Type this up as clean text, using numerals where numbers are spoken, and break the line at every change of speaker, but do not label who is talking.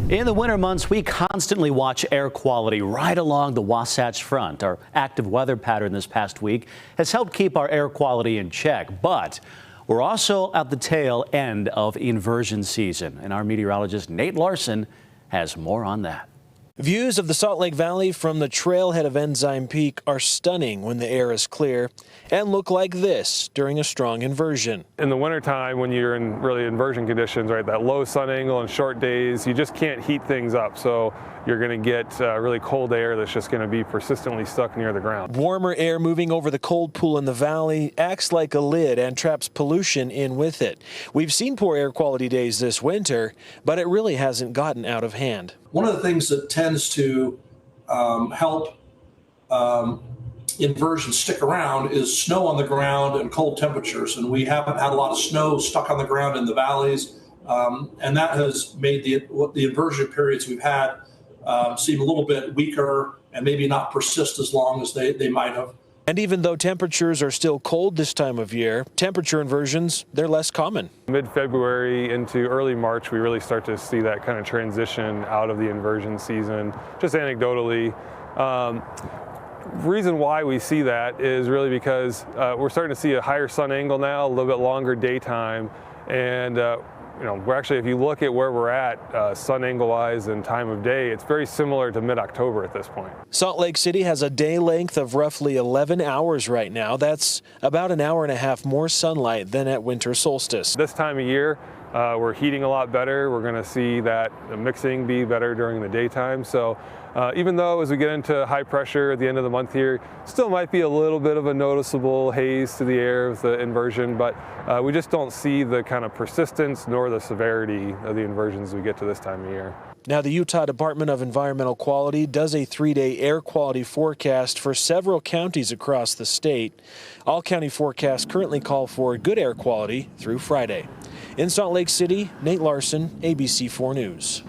In the winter months, we constantly watch air quality right along the Wasatch Front. Our active weather pattern this past week has helped keep our air quality in check, but we're also at the tail end of inversion season, and our meteorologist Nate Larson has more on that.
Views of the Salt Lake Valley from the trailhead of Enzyme Peak are stunning when the air is clear and look like this during a strong inversion.
In the wintertime, when you're in really inversion conditions, right, that low sun angle and short days, you just can't heat things up. So you're going to get really cold air that's just going to be persistently stuck near the ground.
Warmer air moving over the cold pool in the valley acts like a lid and traps pollution in with it. We've seen poor air quality days this winter, but it really hasn't gotten out of hand.
One of the things that tends to help inversion stick around is snow on the ground and cold temperatures. And we haven't had a lot of snow stuck on the ground in the valleys. And that has made the inversion periods we've had seem a little bit weaker and maybe not persist as long as they might have.
And even though temperatures are still cold this time of year, temperature inversions, they're less common.
Mid-February into early March, we really start to see that kind of transition out of the inversion season, just anecdotally. Reason why we see that is really because we're starting to see a higher sun angle now, a little bit longer daytime, and we're actually, if you look at where we're at, sun angle-wise and time of day, it's very similar to mid-October at this point.
Salt Lake City has a day length of roughly 11 hours right now. That's about an hour and a half more sunlight than at winter solstice.
This time of year, we're heating a lot better. We're going to see that the mixing be better during the daytime. So even though as we get into high pressure at the end of the month here, still might be a little bit of a noticeable haze to the air with the inversion, but we just don't see the kind of persistence nor the severity of the inversions we get to this time of year.
Now, the Utah Department of Environmental Quality does a 3-day air quality forecast for several counties across the state. All county forecasts currently call for good air quality through Friday. In Salt Lake City, Nate Larson, ABC 4 News.